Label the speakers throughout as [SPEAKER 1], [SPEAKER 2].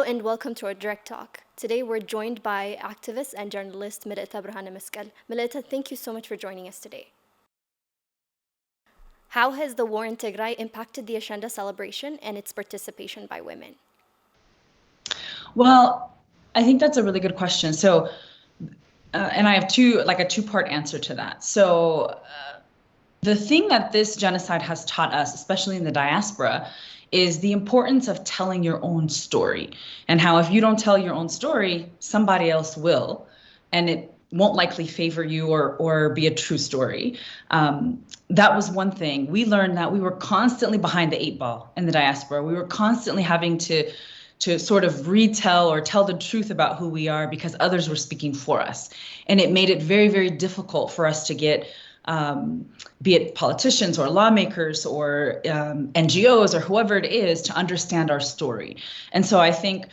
[SPEAKER 1] and welcome to our Direct Talk. Today we're joined by activist and journalist Millete BrhaneMeskel. Millete, thank you so much for joining us today. How has the war in Tigray impacted the Ashenda celebration and its participation by women?
[SPEAKER 2] Well, I think that's a really good question. So, and I have a two-part answer to that. So, the thing that this genocide has taught us, especially in the diaspora, is the importance of telling your own story, and how if you don't tell your own story, somebody else will, and it won't likely favor you or be a true story. That was one thing. We learned that we were constantly behind the eight ball in the diaspora. We were constantly having to sort of retell or tell the truth about who we are because others were speaking for us. And it made it very, very difficult for us to get, be it politicians or lawmakers or NGOs or whoever it is, to understand our story. And so I think,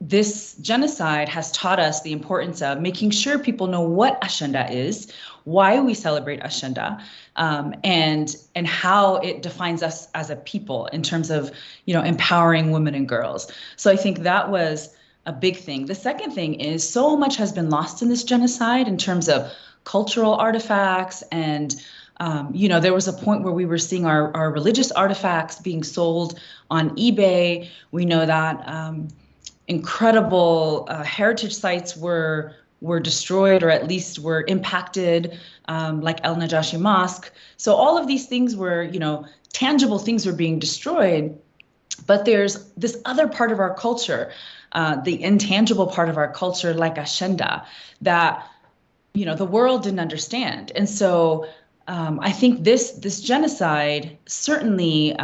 [SPEAKER 2] this genocide has taught us the importance of making sure people know what Ashenda is, why we celebrate Ashenda, and how it defines us as a people in terms of, empowering women and girls. So I think that was a big thing. The second thing is so much has been lost in this genocide in terms of cultural artifacts and there was a point where we were seeing our religious artifacts being sold on eBay. We know that incredible heritage sites were destroyed, or at least were impacted, like El Najashi Mosque. So all of these things were, tangible things were being destroyed. But there's this other part of our culture, the intangible part of our culture, like Ashenda, that, the world didn't understand. And so I think this genocide certainly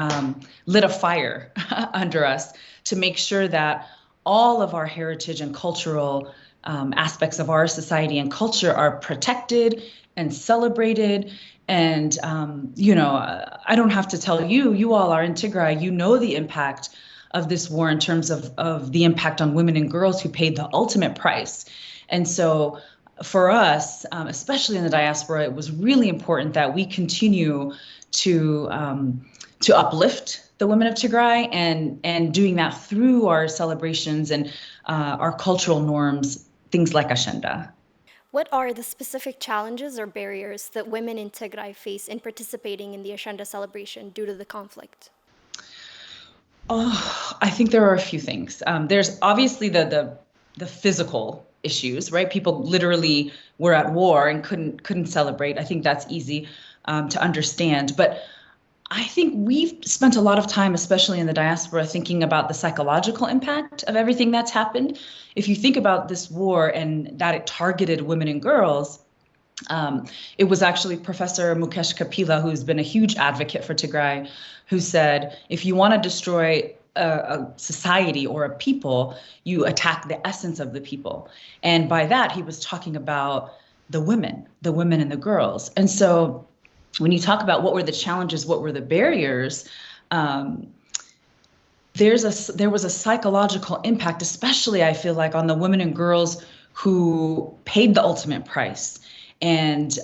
[SPEAKER 2] lit a fire under us to make sure that all of our heritage and cultural aspects of our society and culture are protected and celebrated. And, I don't have to tell you, you all are in Tigray, you know the impact of this war in terms of the impact on women and girls who paid the ultimate price. And so for us, especially in the diaspora, it was really important that we continue to uplift the women of Tigray, and doing that through our celebrations and our cultural norms, things like Ashenda.
[SPEAKER 1] What are the specific challenges or barriers that women in Tigray face in participating in the Ashenda celebration due to the conflict?
[SPEAKER 2] Oh, I think there are a few things. There's obviously the physical issues, right? People literally were at war and couldn't celebrate. I think that's easy to understand, but I think we've spent a lot of time, especially in the diaspora, thinking about the psychological impact of everything that's happened. If you think about this war and that it targeted women and girls, it was actually Professor Mukesh Kapila, who's been a huge advocate for Tigray, who said, if you want to destroy a society or a people, you attack the essence of the people. And by that, he was talking about the women and the girls. And so when you talk about what were the challenges, what were the barriers, there was a psychological impact, especially I feel like on the women and girls who paid the ultimate price and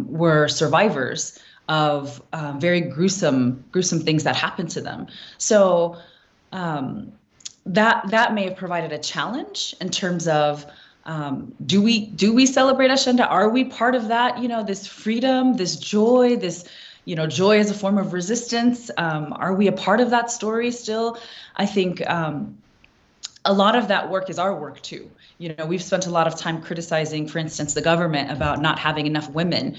[SPEAKER 2] were survivors of very gruesome things that happened to them. So that may have provided a challenge in terms of, do we celebrate Ashenda? Are we part of that? This freedom, this joy, joy as a form of resistance. Are we a part of that story still? I think a lot of that work is our work too. We've spent a lot of time criticizing, for instance, the government about not having enough women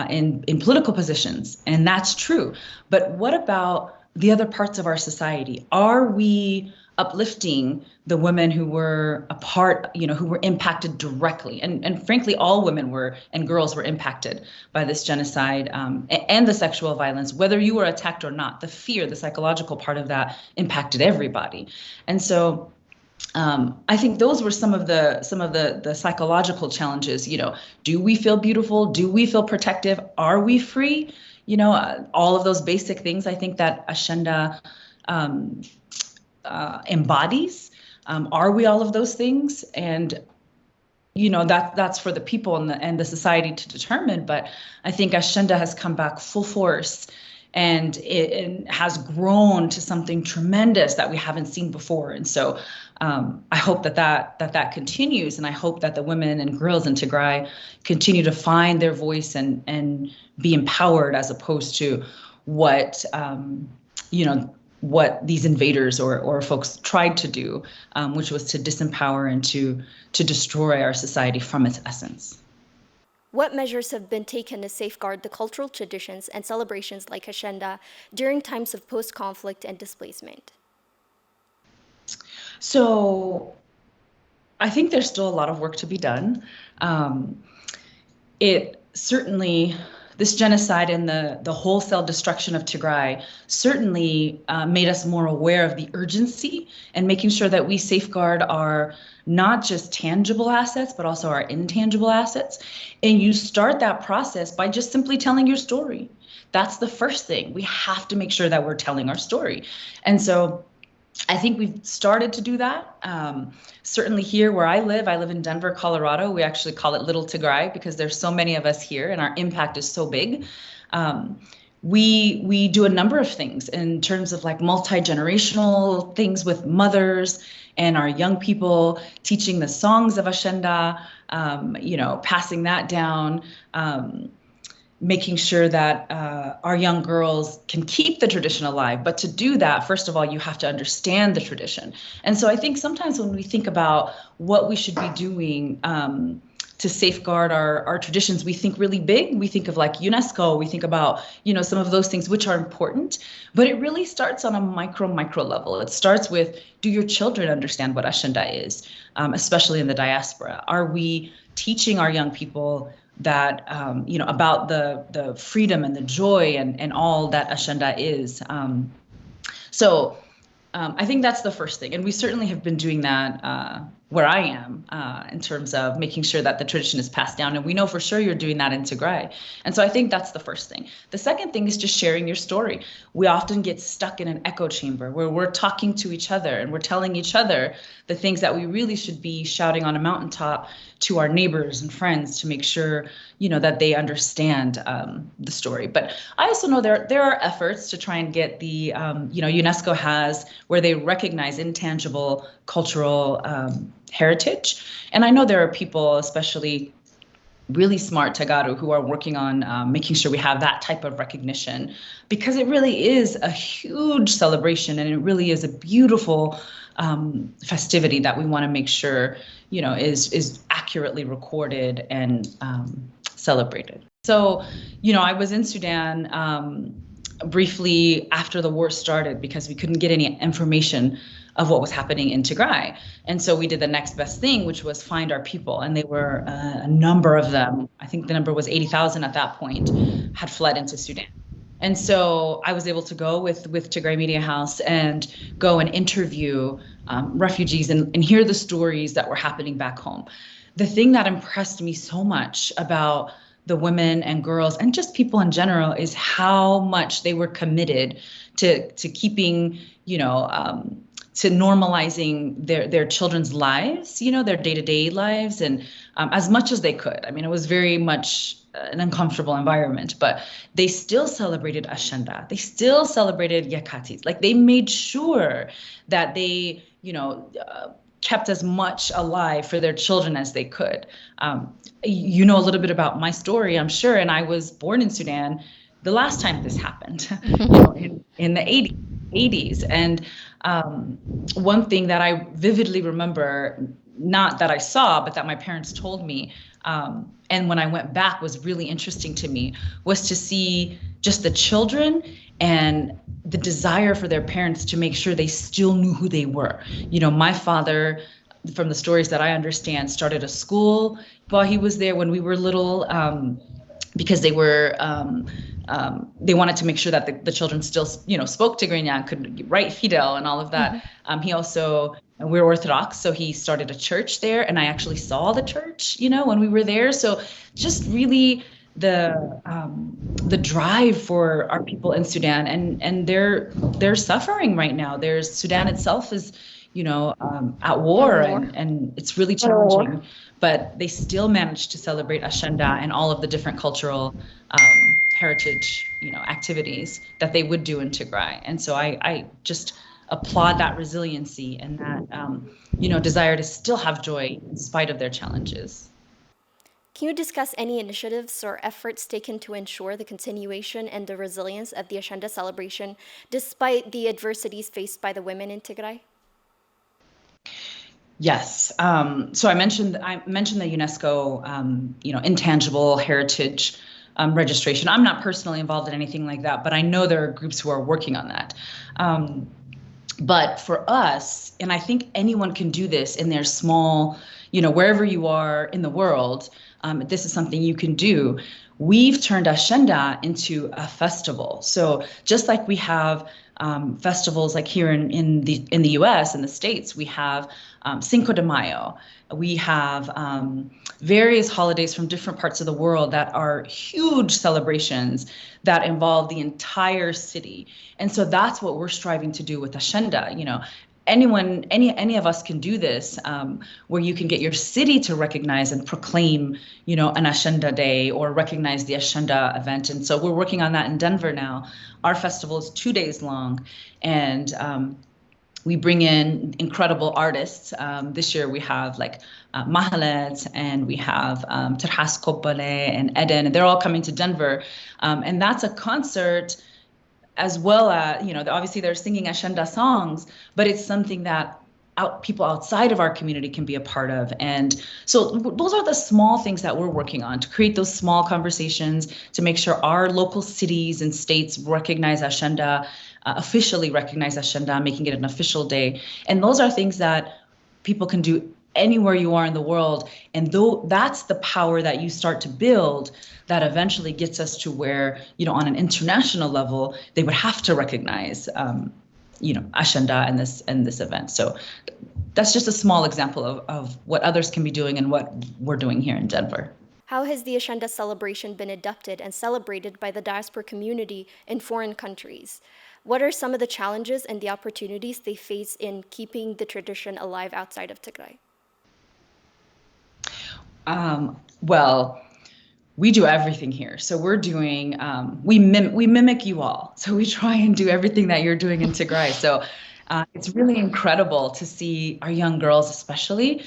[SPEAKER 2] in political positions, and that's true. But what about the other parts of our society? Are we uplifting the women who were a part, who were impacted directly? And frankly, all women and girls were impacted by this genocide and the sexual violence, whether you were attacked or not. The fear, the psychological part of that impacted everybody. And so I think those were some of the psychological challenges. Do we feel beautiful? Do we feel protective? Are we free? All of those basic things I think that Ashenda embodies. Are we all of those things? And that's for the people and the society to determine. But I think Ashenda has come back full force and it has grown to something tremendous that we haven't seen before. And so I hope that continues, and I hope that the women and girls in Tigray continue to find their voice and be empowered, as opposed to what what these invaders or folks tried to do, which was to disempower and to destroy our society from its essence.
[SPEAKER 1] What measures have been taken to safeguard the cultural traditions and celebrations like Ashenda during times of post-conflict and displacement?
[SPEAKER 2] So I think there's still a lot of work to be done. It certainly, this genocide and the wholesale destruction of Tigray certainly made us more aware of the urgency and making sure that we safeguard our not just tangible assets, but also our intangible assets. And you start that process by just simply telling your story. That's the first thing. We have to make sure that we're telling our story. And so I think we've started to do that. Certainly here where I live in Denver, Colorado. We actually call it Little Tigray because there's so many of us here and our impact is so big. We do a number of things in terms of like multi-generational things with mothers and our young people, teaching the songs of Ashenda, passing that down, making sure that our young girls can keep the tradition alive. But to do that, first of all, you have to understand the tradition. And so I think sometimes when we think about what we should be doing to safeguard our traditions, we think really big. We think of like UNESCO, we think about, some of those things which are important, but it really starts on a micro level. It starts with, do your children understand what Ashenda is, especially in the diaspora? Are we teaching our young people that, about the freedom and the joy and all that Ashenda is? So I think that's the first thing. And we certainly have been doing that where I am in terms of making sure that the tradition is passed down. And we know for sure you're doing that in Tigray. And so I think that's the first thing. The second thing is just sharing your story. We often get stuck in an echo chamber where we're talking to each other and we're telling each other the things that we really should be shouting on a mountaintop to our neighbors and friends to make sure, that they understand the story. But I also know there are efforts to try and get the, UNESCO has where they recognize intangible cultural heritage. And I know there are people, especially really smart Tagaru, who are working on making sure we have that type of recognition, because it really is a huge celebration and it really is a beautiful festivity that we want to make sure, is accurately recorded and celebrated. So, I was in Sudan briefly after the war started because we couldn't get any information of what was happening in Tigray. And so we did the next best thing, which was find our people. And they were a number of them. I think the number was 80,000 at that point, had fled into Sudan. And so I was able to go with Tigray Media House and go and interview refugees and hear the stories that were happening back home. The thing that impressed me so much about the women and girls and just people in general is how much they were committed to keeping, to normalizing their children's lives, their day-to-day lives, and as much as they could. I mean, it was very much an uncomfortable environment, but they still celebrated Ashenda. They still celebrated Yakatis. Like they made sure that they, kept as much alive for their children as they could. You know a little bit about my story, I'm sure, and I was born in Sudan the last time this happened, in the 80s. And one thing that I vividly remember, not that I saw, but that my parents told me, and when I went back was really interesting to me, was to see just the children and the desire for their parents to make sure they still knew who they were. My father, from the stories that I understand, started a school while he was there when we were little, because they were they wanted to make sure that the children still, spoke Tigrinya, could write Fidel and all of that. He also, we're Orthodox, so he started a church there, and I actually saw the church, when we were there. So just really the drive for our people in Sudan, and they're suffering right now. Sudan itself is, at war, and it's really challenging, but they still managed to celebrate Ashenda and all of the different cultural heritage activities that they would do in Tigray. And so I just applaud that resiliency and that, desire to still have joy in spite of their challenges.
[SPEAKER 1] Can you discuss any initiatives or efforts taken to ensure the continuation and the resilience of the Ashenda celebration despite the adversities faced by the women in Tigray?
[SPEAKER 2] Yes. So I mentioned the UNESCO, intangible heritage registration. I'm not personally involved in anything like that, but I know there are groups who are working on that. But for us, and I think anyone can do this in their small, wherever you are in the world, this is something you can do. We've turned Ashenda into a festival. So just like we have festivals like here in the U.S. in the States, we have Cinco de Mayo. We have various holidays from different parts of the world that are huge celebrations that involve the entire city. And so that's what we're striving to do with Ashenda. Any of us can do this, where you can get your city to recognize and proclaim, an Ashenda Day or recognize the Ashenda event. And so we're working on that in Denver now. Our festival is 2 days long, and we bring in incredible artists. This year we have like Mahalet, and we have Terhas Koppale and Eden, and they're all coming to Denver. And that's a concert as well as, obviously they're singing Ashenda songs, but it's something that people outside of our community can be a part of. And so those are the small things that we're working on, to create those small conversations, to make sure our local cities and states recognize Ashenda, officially recognize Ashenda, making it an official day. And those are things that people can do anywhere you are in the world. And though that's the power that you start to build, that eventually gets us to where, on an international level, they would have to recognize, Ashenda and this event. So that's just a small example of what others can be doing and what we're doing here in Denver.
[SPEAKER 1] How has the Ashenda celebration been adopted and celebrated by the diaspora community in foreign countries? What are some of the challenges and the opportunities they face in keeping the tradition alive outside of Tigray?
[SPEAKER 2] Well, we do everything here. So we're doing, we mimic you all. So we try and do everything that you're doing in Tigray. So it's really incredible to see our young girls, especially,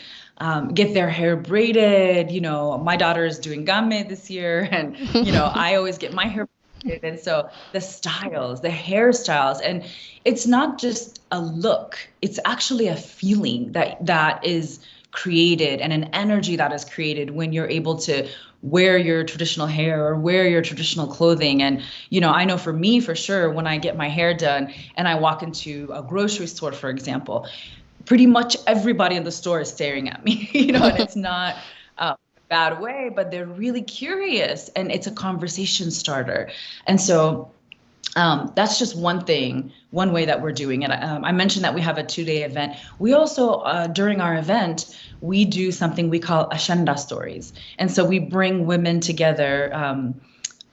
[SPEAKER 2] get their hair braided. My daughter is doing game this year, and, I always get my hair braided. And so the styles, the hairstyles, and it's not just a look, it's actually a feeling that is created, and an energy that is created when you're able to wear your traditional hair or wear your traditional clothing. And, I know for me, for sure, when I get my hair done and I walk into a grocery store, for example, pretty much everybody in the store is staring at me, and it's not a bad way, but they're really curious, and it's a conversation starter. And so that's just one way that we're doing it. I mentioned that we have a 2-day event. We also, during our event, we do something we call Ashenda stories. And so we bring women together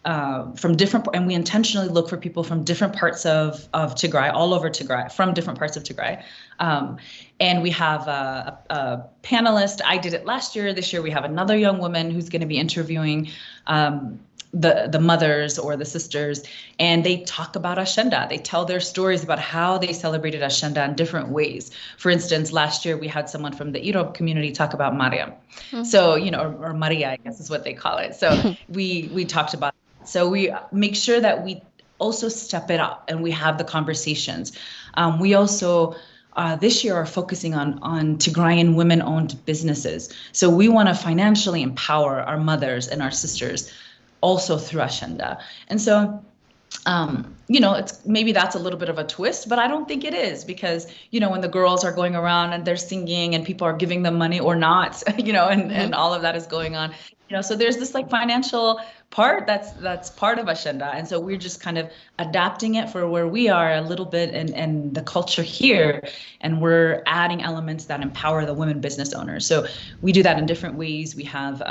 [SPEAKER 2] from different, and we intentionally look for people from different parts of Tigray, all over Tigray, from different parts of Tigray. And we have a panelist. I did it last year. This year we have another young woman who's going to be interviewing the mothers or the sisters, and they talk about Ashenda. They tell their stories about how they celebrated Ashenda in different ways. For instance, last year we had someone from the Europe community talk about Mariam. So, or Maria, I guess is what they call it. So we talked about it. So we make sure that we also step it up and we have the conversations. We also this year are focusing on Tigrayan women-owned businesses. So we want to financially empower our mothers and our sisters also through Ashenda. And so, it's maybe that's a little bit of a twist, but I don't think it is, because, when the girls are going around and they're singing and people are giving them money or not, and all of that is going on, so there's this like financial part that's part of Ashenda. And so we're just kind of adapting it for where we are a little bit and the culture here, and we're adding elements that empower the women business owners. So we do that in different ways. We have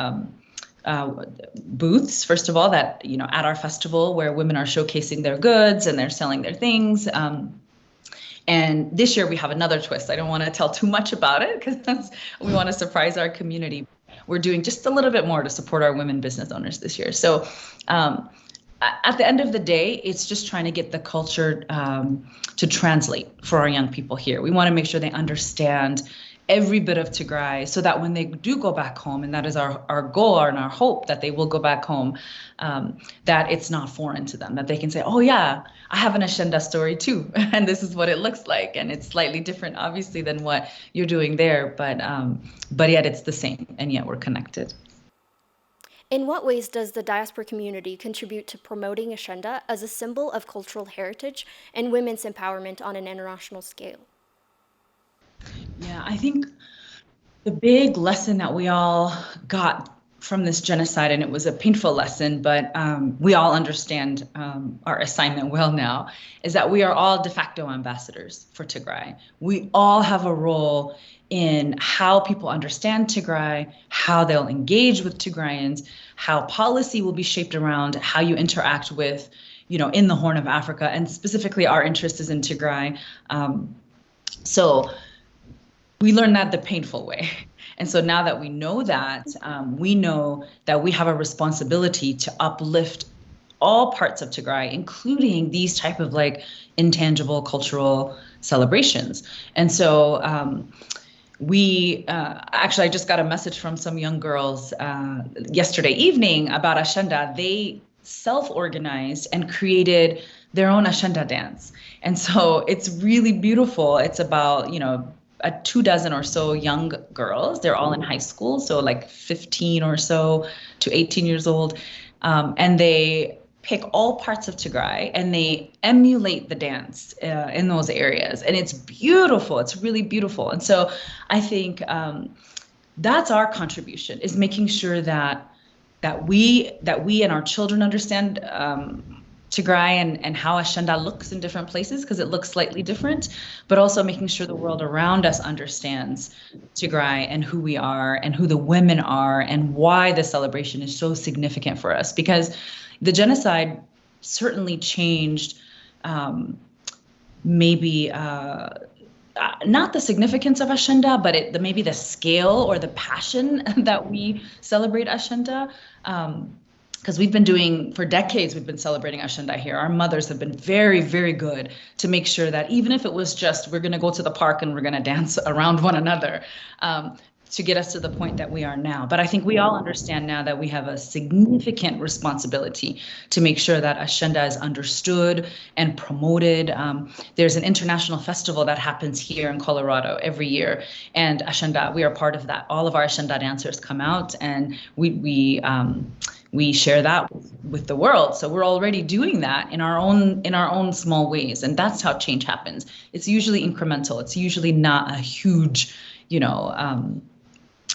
[SPEAKER 2] booths, first of all, that, at our festival where women are showcasing their goods and they're selling their things. And this year we have another twist. I don't want to tell too much about it because we want to surprise our community. We're doing just a little bit more to support our women business owners this year. So at the end of the day, it's just trying to get the culture to translate for our young people here. We want to make sure they understand every bit of Tigray so that when they do go back home, and that is our goal and our hope that they will go back home, that it's not foreign to them, that they can say, oh yeah, I have an Ashenda story too, and this is what it looks like. And it's slightly different, obviously, than what you're doing there, but yet it's the same, and yet we're connected.
[SPEAKER 1] In what ways does the diaspora community contribute to promoting Ashenda as a symbol of cultural heritage and women's empowerment on an international scale?
[SPEAKER 2] Yeah, I think the big lesson that we all got from this genocide, and it was a painful lesson, but we all understand our assignment well now, is that we are all de facto ambassadors for Tigray. We all have a role in how people understand Tigray, how they'll engage with Tigrayans, how policy will be shaped around how you interact with, in the Horn of Africa, and specifically our interest is in Tigray. So we learned that the painful way. And so now that we know that we have a responsibility to uplift all parts of Tigray, including these type of like intangible cultural celebrations. And so we actually, I just got a message from some young girls yesterday evening about Ashenda. They self-organized and created their own Ashenda dance. And so it's really beautiful. It's about, 24 or so young girls. They're all in high school, so like 15 or so to 18 years old. And they pick all parts of Tigray and they emulate the dance in those areas. And it's beautiful. It's really beautiful. And so I think that's our contribution, is making sure that we and our children understand Tigray and how Ashenda looks in different places, because it looks slightly different, but also making sure the world around us understands Tigray and who we are and who the women are and why the celebration is so significant for us. Because the genocide certainly changed maybe not the significance of Ashenda, but maybe the scale or the passion that we celebrate Ashenda. Because for decades, we've been celebrating Ashenda here. Our mothers have been very, very good to make sure that even if it was just, we're going to go to the park and we're going to dance around one another, to get us to the point that we are now. But I think we all understand now that we have a significant responsibility to make sure that Ashenda is understood and promoted. There's an international festival that happens here in Colorado every year, and Ashenda, we are part of that. All of our Ashenda dancers come out, and we share that with the world. So we're already doing that in our own small ways, and that's how change happens. It's usually incremental. It's usually not a huge,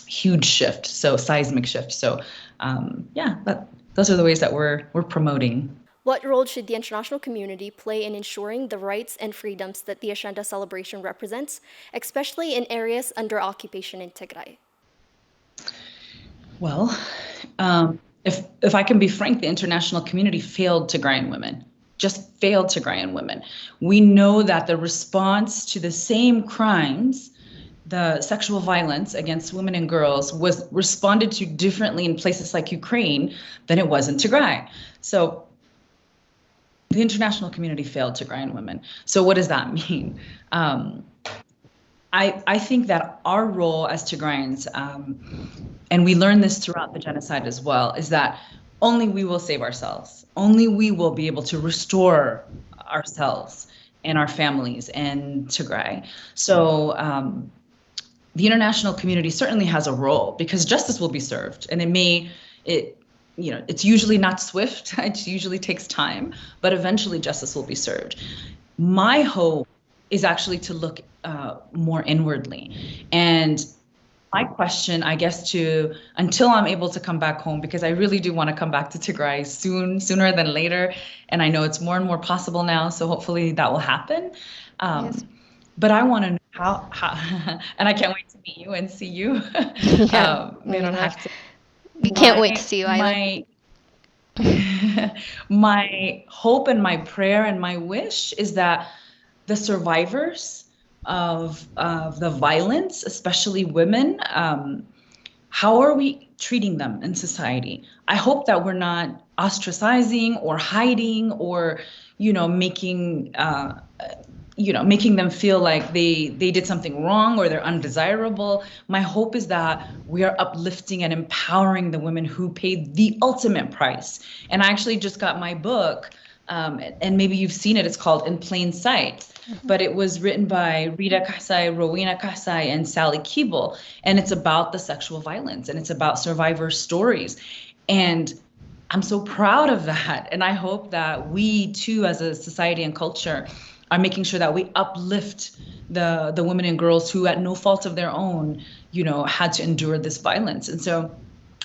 [SPEAKER 2] huge shift, so seismic shift. So those are the ways that we're promoting.
[SPEAKER 1] What role should the international community play in ensuring the rights and freedoms that the Ashenda celebration represents, especially in areas under occupation in Tigray?
[SPEAKER 2] Well, if I can be frank, the international community failed Tigrayan women, just failed Tigrayan women. We know that the response to the same crimes, the sexual violence against women and girls, was responded to differently in places like Ukraine than it was in Tigray. So the international community failed Tigrayan women. So what does that mean? I think that our role as Tigrayans, and we learned this throughout the genocide as well, is that only we will save ourselves. Only we will be able to restore ourselves and our families in Tigray. So the international community certainly has a role, because justice will be served, and it's usually not swift. It usually takes time, but eventually justice will be served. My hope is actually to look more inwardly. And my question, I guess, until I'm able to come back home, because I really do want to come back to Tigray sooner than later. And I know it's more and more possible now, so hopefully that will happen. Yes. But I want to know how, and I can't wait to meet you and see you.
[SPEAKER 1] Yeah,
[SPEAKER 2] they don't have to.
[SPEAKER 1] We can't wait to see you either.
[SPEAKER 2] My hope and my prayer and my wish is that the survivors of the violence, especially women, how are we treating them in society? I hope that we're not ostracizing or hiding or, making making them feel like they did something wrong or they're undesirable. My hope is that we are uplifting and empowering the women who paid the ultimate price. And I actually just got my book, and maybe you've seen it. It's called In Plain Sight. But it was written by Rita Kasai, Rowena Kasai, and Sally Keeble. And it's about the sexual violence, and it's about survivor stories. And I'm so proud of that. And I hope that we too, as a society and culture, are making sure that we uplift the women and girls who, at no fault of their own, had to endure this violence. And so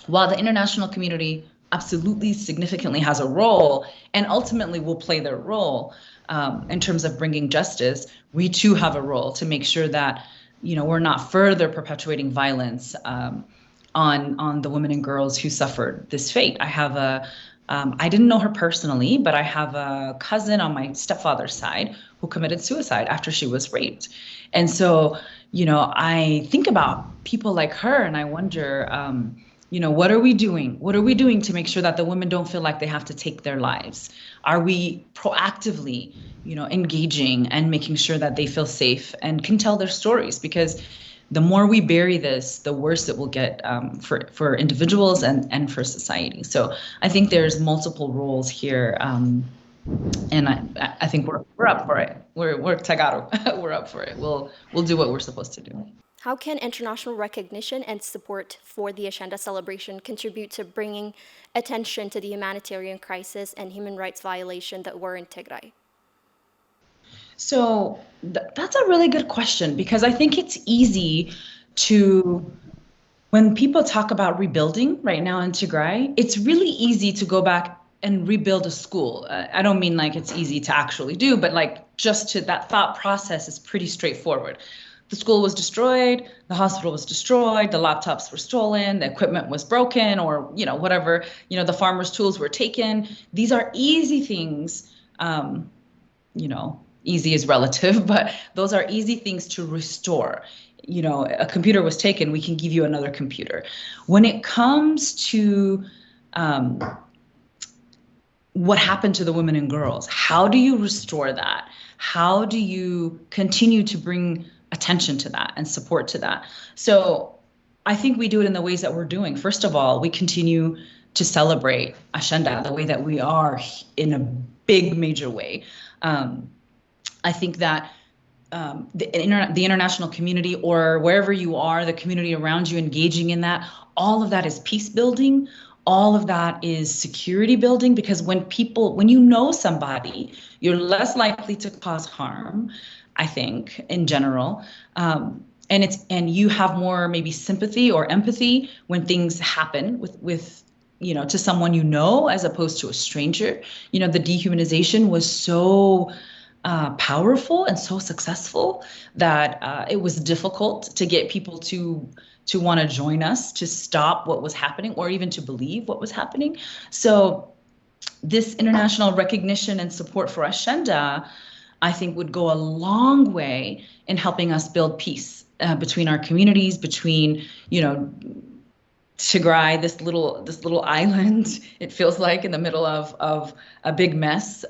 [SPEAKER 2] while the international community absolutely significantly has a role and ultimately will play their role in terms of bringing justice, we too have a role to make sure that, we're not further perpetuating violence on the women and girls who suffered this fate. I didn't know her personally, but I have a cousin on my stepfather's side who committed suicide after she was raped. And so, I think about people like her and I wonder, what are we doing? What are we doing to make sure that the women don't feel like they have to take their lives? Are we proactively, engaging and making sure that they feel safe and can tell their stories? Because the more we bury this, the worse it will get for individuals and for society. So I think there's multiple roles here, and I think we're up for it. We're Tagaro. We're up for it. We'll do what we're supposed to do.
[SPEAKER 1] How can international recognition and support for the Ashenda celebration contribute to bringing attention to the humanitarian crisis and human rights violation that were in Tigray?
[SPEAKER 2] So that's a really good question, because I think it's easy to, when people talk about rebuilding right now in Tigray, it's really easy to go back and rebuild a school. I don't mean like it's easy to actually do, but like just to that thought process is pretty straightforward. The school was destroyed, the hospital was destroyed, the laptops were stolen, the equipment was broken, or whatever, the farmers' tools were taken. These are easy things, easy is relative, but those are easy things to restore. A computer was taken, we can give you another computer. When it comes to what happened to the women and girls, how do you restore that? How do you continue to bring attention to that and support to that? So I think we do it in the ways that we're doing. First of all, we continue to celebrate Ashenda the way that we are, in a big, major way. I think that the international community, or wherever you are, the community around you engaging in that, all of that is peace building. All of that is security building, because when you know somebody, you're less likely to cause harm, I think, in general. And you have more maybe sympathy or empathy when things happen with to someone as opposed to a stranger. The dehumanization was so powerful and so successful that it was difficult to get people to want to join us, to stop what was happening, or even to believe what was happening. So this international recognition and support for Ashenda, I think, would go a long way in helping us build peace between our communities, between, Tigray, this little island, it feels like, in the middle of a big mess.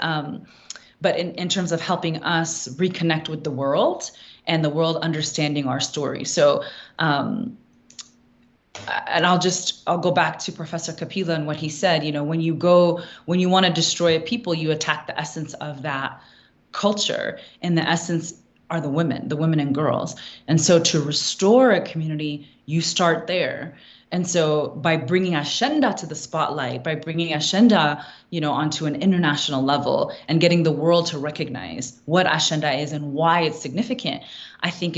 [SPEAKER 2] But in terms of helping us reconnect with the world and the world understanding our story. So, and I'll go back to Professor Kapila and what he said. When you want to destroy a people, you attack the essence of that culture, and the essence are the women and girls. And so to restore a community, you start there. And so by bringing Ashenda to the spotlight, by bringing Ashenda, onto an international level and getting the world to recognize what Ashenda is and why it's significant, I think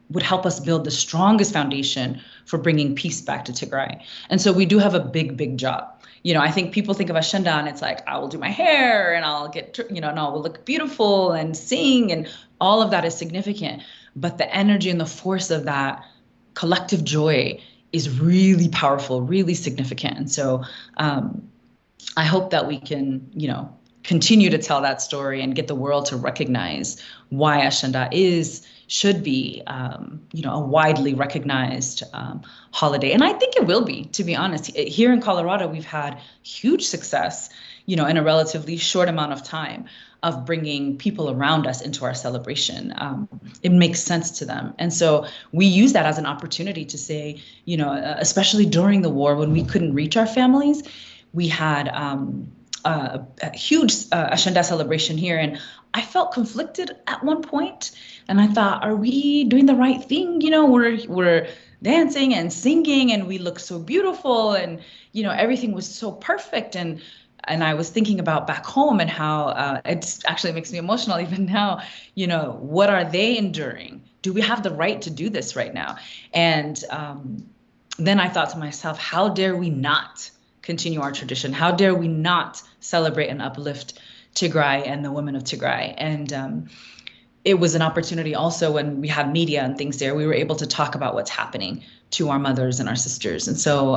[SPEAKER 2] would help us build the strongest foundation for bringing peace back to Tigray. And so we do have a big, big job. I think people think of Ashenda and it's like, I will do my hair and I'll get, and I will look beautiful and sing, and all of that is significant. But the energy and the force of that collective joy is really powerful, really significant. And so I hope that we can, continue to tell that story and get the world to recognize why Ashenda should be, a widely recognized holiday. And I think it will be, to be honest. Here in Colorado, we've had huge success, in a relatively short amount of time of bringing people around us into our celebration. It makes sense to them. And so we use that as an opportunity to say, especially during the war when we couldn't reach our families, we had a huge Ashenda celebration here. And I felt conflicted at one point, and I thought, are we doing the right thing? We're dancing and singing, and we look so beautiful, and everything was so perfect. And I was thinking about back home and how it actually makes me emotional even now. What are they enduring? Do we have the right to do this right now? And then I thought to myself, how dare we not continue our tradition? How dare we not celebrate and uplift Tigrai and the women of Tigray? And it was an opportunity also when we had media and things there, we were able to talk about what's happening to our mothers and our sisters. And so,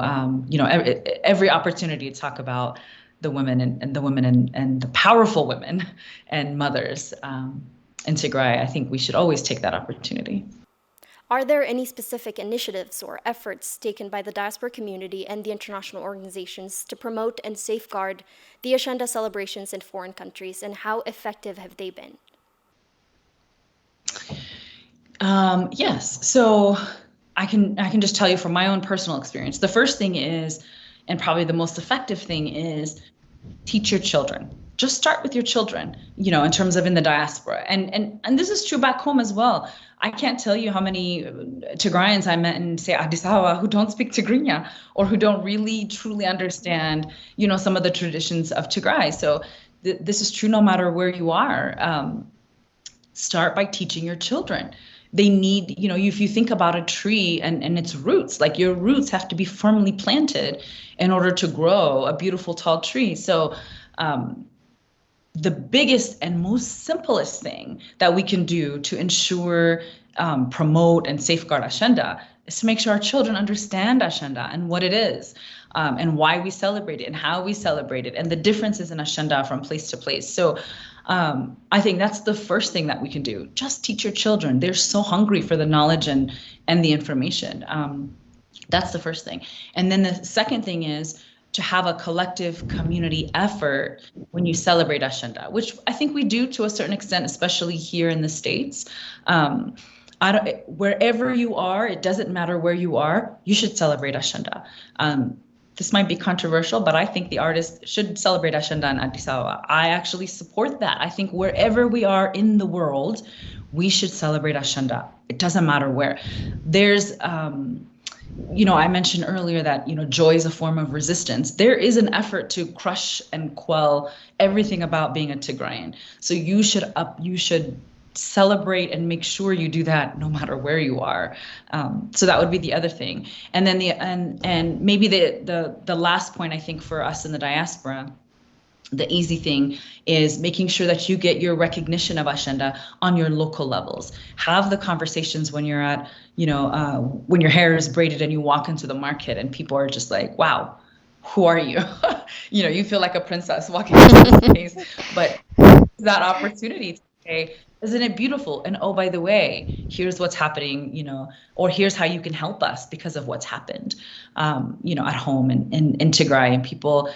[SPEAKER 2] every opportunity to talk about the women and the women and the powerful women and mothers in Tigray, I think we should always take that opportunity.
[SPEAKER 1] Are there any specific initiatives or efforts taken by the diaspora community and the international organizations to promote and safeguard the Ashenda celebrations in foreign countries, and how effective have they been?
[SPEAKER 2] Yes. So I can just tell you from my own personal experience. The first thing is, and probably the most effective thing is, teach your children. Just start with your children, in terms of in the diaspora. And this is true back home as well. I can't tell you how many Tigrayans I met in, say, Addis Ababa who don't speak Tigrinya or who don't really truly understand, some of the traditions of Tigray. So this is true no matter where you are. Start by teaching your children. They need, if you think about a tree and its roots, like your roots have to be firmly planted in order to grow a beautiful tall tree. So the biggest and most simplest thing that we can do to ensure, promote, and safeguard Ashenda is to make sure our children understand Ashenda and what it is, and why we celebrate it and how we celebrate it and the differences in Ashenda from place to place. So I think that's the first thing that we can do. Just teach your children. They're so hungry for the knowledge and the information. That's the first thing. And then the second thing is to have a collective community effort when you celebrate Ashenda, which I think we do to a certain extent, especially here in the States. Wherever you are, it doesn't matter where you are, you should celebrate Ashenda. This might be controversial, but I think the artists should celebrate Ashenda in Addis Ababa. I actually support that. I think wherever we are in the world, we should celebrate Ashenda. It doesn't matter where. There's, I mentioned earlier that, joy is a form of resistance. There is an effort to crush and quell everything about being a Tigrayan. So you should celebrate and make sure you do that no matter where you are. So that would be the other thing. And then and maybe the last point, I think, for us in the diaspora, the easy thing is making sure that you get your recognition of Ashenda on your local levels. Have the conversations when you're at, when your hair is braided and you walk into the market and people are just like, wow, who are you? You feel like a princess walking into the space. But that opportunity to say, isn't it beautiful? And oh, by the way, here's what's happening, or here's how you can help us because of what's happened, at home and in Tigray. And people,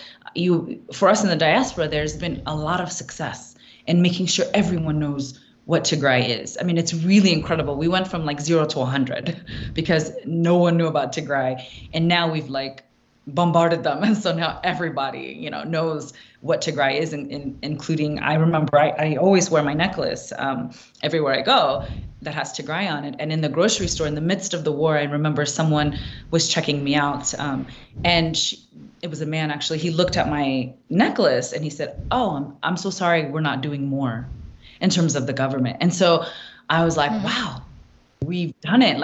[SPEAKER 2] for us in the diaspora, there's been a lot of success in making sure everyone knows what Tigray is. I mean, it's really incredible. We went from 0 to 100 because no one knew about Tigray. And now we've bombarded them. And so now everybody, knows what Tigray is, including, I remember I always wear my necklace everywhere I go that has Tigray on it. And in the grocery store, in the midst of the war, I remember someone was checking me out. And it was a man, actually. He looked at my necklace and he said, oh, I'm so sorry, we're not doing more in terms of the government. And so I was like, wow, we've done it.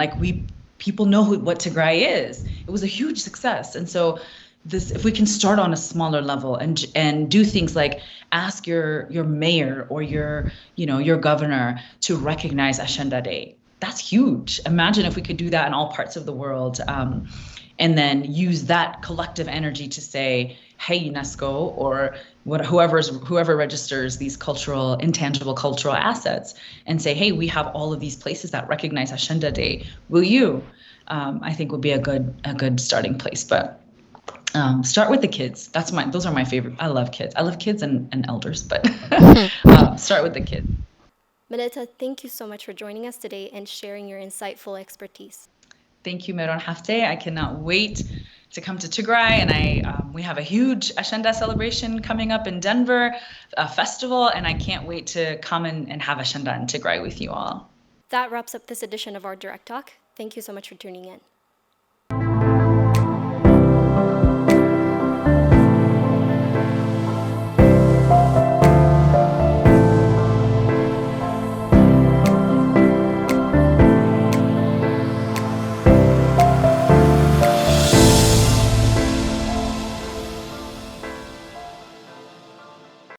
[SPEAKER 2] People know what Tigray is. It was a huge success. And so if we can start on a smaller level and do things like ask your mayor or your governor to recognize Ashenda Day, that's huge. Imagine if we could do that in all parts of the world, and then use that collective energy to say, hey, UNESCO, or whoever registers these intangible cultural assets, and say, hey, we have all of these places that recognize Ashenda Day. Will you? I think would be a good starting place. But start with the kids. Those are my favorite. I love kids. I love kids and elders, but start with the kids.
[SPEAKER 1] Millete, thank you so much for joining us today and sharing your insightful expertise.
[SPEAKER 2] Thank you, Meron Hafte. I cannot wait to come to Tigray, and we have a huge Ashenda celebration coming up in Denver, a festival, and I can't wait to come and have Ashenda in Tigray with you all.
[SPEAKER 1] That wraps up this edition of our Direct Talk. Thank you so much for tuning in.